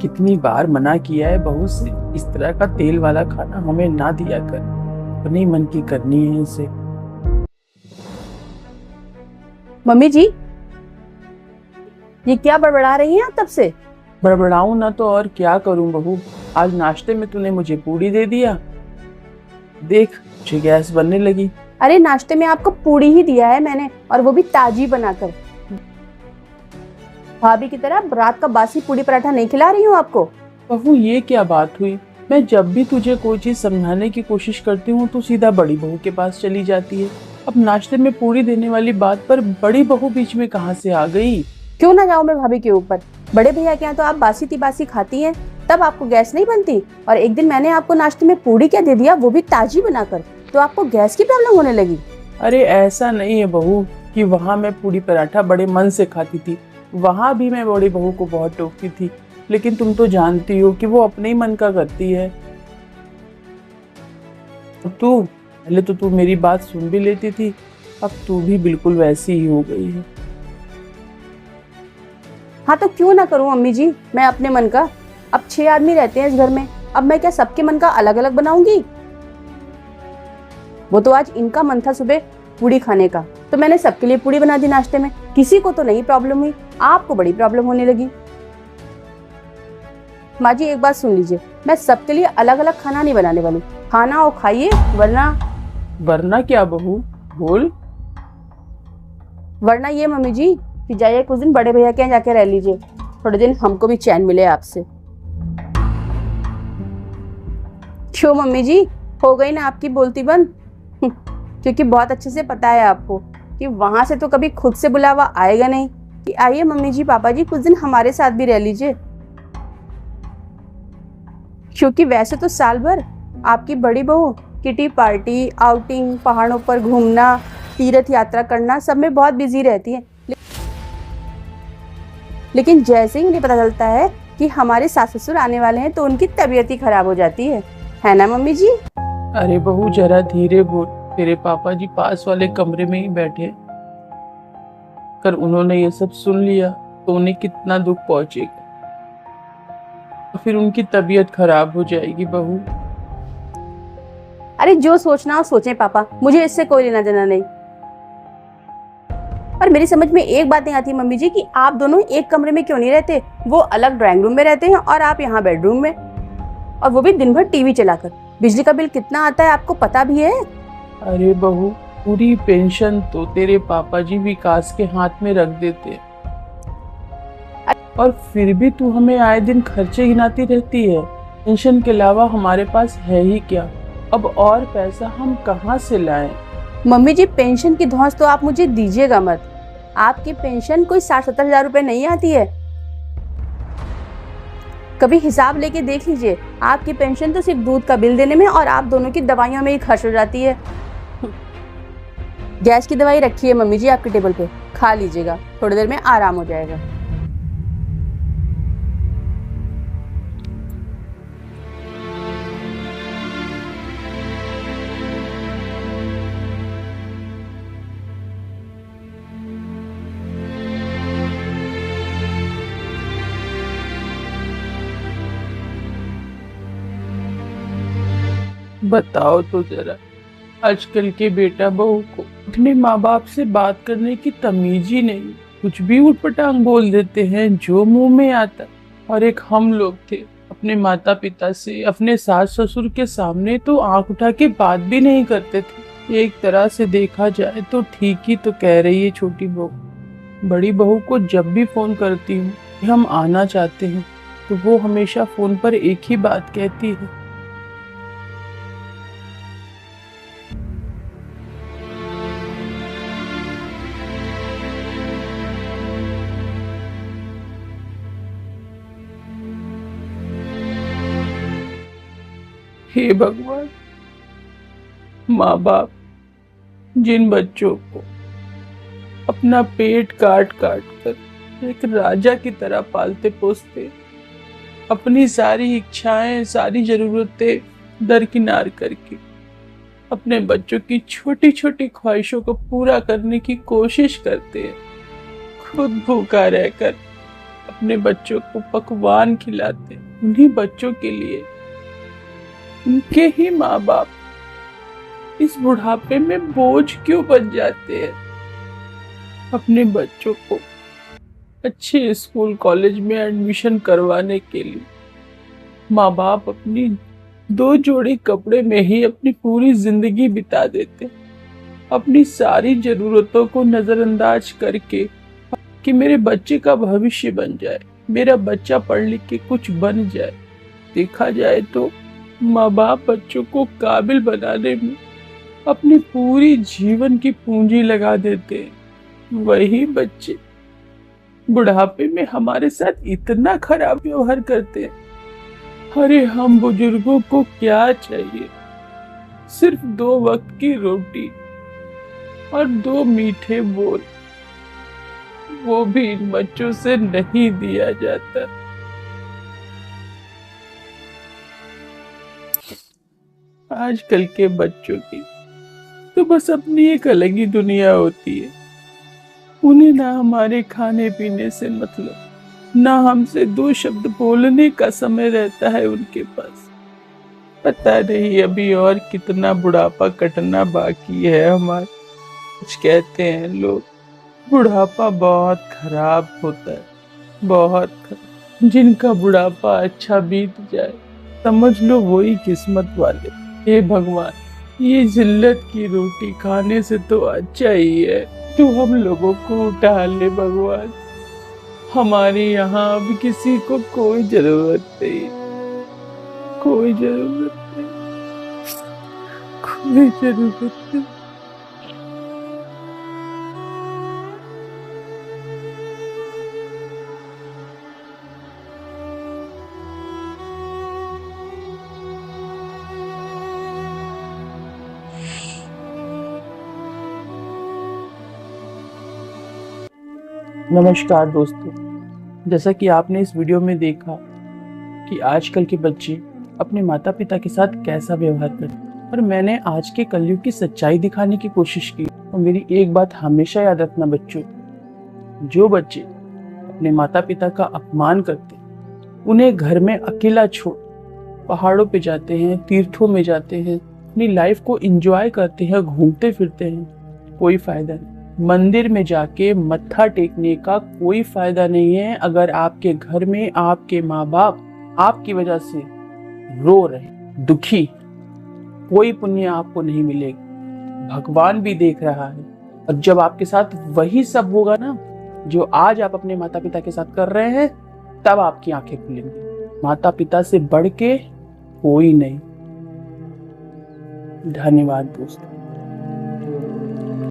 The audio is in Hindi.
कितनी बार मना किया है बहू से, इस तरह का तेल वाला खाना हमें ना दिया कर, अपनी मन की करनी है इसे। मम्मी जी, ये क्या बड़बड़ा रही हैं आप तब से? बड़बड़ाऊं ना तो और क्या करूं बहू, आज नाश्ते में तूने मुझे पूड़ी दे दिया, देख मुझे गैस बनने लगी। अरे नाश्ते में आपको पूड़ी ही दिया है मैंने, और वो भी ताजी बनाकर। भाभी की तरह रात का बासी पूड़ी पराठा नहीं खिला रही हूँ आपको। बहू ये क्या बात हुई, मैं जब भी तुझे कोई चीज समझाने की कोशिश करती हूँ तो सीधा बड़ी बहू के पास चली जाती है। अब नाश्ते में पूड़ी देने वाली बात पर बड़ी बहू बीच में कहाँ से आ गई? क्यों ना जाऊँ मैं भाभी के ऊपर? बड़े भैया के यहाँ तो आप बासी तिबासी खाती हैं, तब आपको गैस नहीं बनती, और एक दिन मैंने आपको नाश्ते में पूड़ी क्या दे दिया, वो भी ताजी बनाकर, तो आपको गैस की प्रॉब्लम होने लगी। अरे ऐसा नहीं है बहू कि वहाँ मैं पूड़ी पराठा बड़े मन से खाती थी, वहाँ भी मैं बड़ी बहू को बहुत टोकती थी, लेकिन तुम तो जानती हो कि वो अपने ही मन का करती है। पहले तो तू मेरी बात सुन भी लेती थी, अब तू भी बिल्कुल वैसी ही हो गई है। हाँ तो क्यों ना करूँ अम्मी जी मैं अपने मन का? अब 6 आदमी रहते हैं इस घर में, अब मैं क्या सबके मन का अलग अलग बनाऊंगी? वो तो आज इनका मन था सुबह पूड़ी खाने का, तो मैंने सबके लिए पूड़ी बना दी नाश्ते में। किसी को तो नहीं प्रॉब्लम हुई, आपको बड़ी प्रॉब्लम होने लगी। माँ जी एक बात सुन लीजिए, मैं सबके लिए अलग अलग खाना नहीं बनाने वाली। खाना और खाइए, वरना क्या बहू, बोल। वरना ये मम्मी जी कि जाइए कुछ दिन बड़े भैया के यहाँ जाके रह लीजिए, थोड़े दिन हमको भी चैन मिले आपसे। क्यों मम्मी जी, हो गई ना आपकी बोलती बंद? क्योंकि बहुत अच्छे से पता है आपको कि वहां से तो कभी खुद से बुलावा आएगा नहीं कि आइए मम्मी जी पापा जी कुछ दिन हमारे साथ भी रह लीजिए। क्योंकि वैसे तो साल भर आपकी बड़ी बहू किटी पार्टी, आउटिंग, पहाड़ों पर घूमना, तीर्थ यात्रा करना सब में बहुत बिजी रहती है, लेकिन जैसे ही उन्हें पता चलता है कि हमारे सास ससुर आने वाले हैं तो उनकी तबीयत ही खराब हो जाती है ना मम्मी जी? अरे बहू जरा धीरे बोल, तेरे पापा जी पास वाले कमरे में ही बैठे, कर उन्होंने ये सब सुन लिया तो उन्हें कितना दुख पहुंचेगा, तो फिर उनकी तबीयत खराब हो जाएगी बहू। अरे जो सोचना हो सोचें पापा, मुझे इससे कोई लेना देना नहीं। पर मेरी समझ में एक बात नहीं आती मम्मी जी कि आप दोनों एक कमरे में क्यों नहीं रहते? वो अलग ड्राइंग रूम में रहते हैं और आप यहाँ बेडरूम में, और वो भी दिन भर टीवी चलाकर। बिजली का बिल कितना आता है आपको पता भी है? अरे बहू पूरी पेंशन तो तेरे पापा जी विकास के हाथ में रख देते, और फिर भी तू हमें आए दिन खर्चे गिनाती रहती है। पेंशन के अलावा हमारे पास है ही क्या, अब और पैसा हम कहाँ से लाएं? मम्मी जी पेंशन की धौंस तो आप मुझे दीजिएगा मत। आपकी पेंशन कोई 60-70 हजार रुपए नहीं आती है। कभी हिसाब लेके देख लीजिए, आपकी पेंशन तो सिर्फ दूध का बिल देने में और आप दोनों की दवाइयों में ही खर्च हो जाती है। गैस की दवाई रखी है मम्मी जी आपके टेबल पे, खा लीजिएगा, थोड़ी देर में आराम हो जाएगा। बताओ तो जरा, आजकल के बेटा बहू को अपने माँ बाप से बात करने की तमीज ही नहीं, कुछ भी उटपटांग बोल देते हैं जो मुंह में आता। और एक हम लोग थे, अपने माता पिता से, अपने सास ससुर के सामने तो आंख उठा के बात भी नहीं करते थे। एक तरह से देखा जाए तो ठीक ही तो कह रही है छोटी बहू। बड़ी बहू को जब भी फोन करती हूँ कि हम आना चाहते हैं, तो वो हमेशा फोन पर एक ही बात कहती है, हे भगवान, माँ बाप जिन बच्चों को अपना पेट काट काट कर एक राजा की तरह पालते पोसते, अपनी सारी इच्छाएं, सारी जरूरतें दरकिनार करके अपने बच्चों की छोटी छोटी ख्वाहिशों को पूरा करने की कोशिश करते हैं, खुद भूखा रहकर अपने बच्चों को पकवान खिलाते, उन्हीं बच्चों के लिए उनके ही माँ बाप इस बुढ़ापे में बोझ क्यों बन जाते हैं। अपने बच्चों को अच्छे स्कूल कॉलेज में एडमिशन करवाने के लिए माँ बाप अपनी 2 जोड़ी कपड़े में ही अपनी पूरी जिंदगी बिता देते, अपनी सारी जरूरतों को नजरअंदाज करके कि मेरे बच्चे का भविष्य बन जाए, मेरा बच्चा पढ़ लिख के कुछ बन जाए। देखा जाए तो माँ बाप बच्चों को काबिल बनाने में अपनी पूरी जीवन की पूंजी लगा देते हैं। वही बच्चे बुढ़ापे में हमारे साथ इतना खराब व्यवहार करते हैं। अरे हम बुजुर्गों को क्या चाहिए, सिर्फ 2 वक्त की रोटी और 2 मीठे बोल, वो भी इन बच्चों से नहीं दिया जाता। आजकल के बच्चों की तो बस अपनी एक अलग ही दुनिया होती है। उन्हें ना हमारे खाने पीने से मतलब, ना हमसे 2 शब्द बोलने का समय रहता है उनके पास। पता नहीं अभी और कितना बुढ़ापा कटना बाकी है हमारा। कुछ कहते हैं लोग, बुढ़ापा बहुत खराब होता है, बहुत खराब। जिनका बुढ़ापा अच्छा बीत जाए समझ लो वही किस्मत वाले। हे भगवान, ये जिल्लत की रोटी खाने से तो अच्छा ही है तो हम लोगों को उठा ले भगवान। हमारे यहाँ अब किसी को कोई जरूरत नहीं, कोई जरूरत नहीं, कोई जरूरत नहीं। नमस्कार दोस्तों, जैसा कि आपने इस वीडियो में देखा कि आजकल के बच्चे अपने माता पिता के साथ कैसा व्यवहार करते हैं, और मैंने आज के कलयुग की सच्चाई दिखाने की कोशिश की। और मेरी एक बात हमेशा याद रखना बच्चों, जो बच्चे अपने माता पिता का अपमान करते हैं, उन्हें घर में अकेला छोड़ पहाड़ों पे जाते हैं, तीर्थों में जाते हैं, अपनी लाइफ को एंजॉय करते हैं, घूमते फिरते हैं, कोई फायदा नहीं। मंदिर में जाके मत्था टेकने का कोई फायदा नहीं है अगर आपके घर में आपके माँ बाप आपकी वजह से रो रहे, दुखी। कोई पुण्य आपको नहीं मिलेगा, भगवान भी देख रहा है। और जब आपके साथ वही सब होगा ना जो आज आप अपने माता पिता के साथ कर रहे हैं, तब आपकी आंखें खुलेंगी। माता पिता से बढ़ के कोई नहीं। धन्यवाद दोस्तों।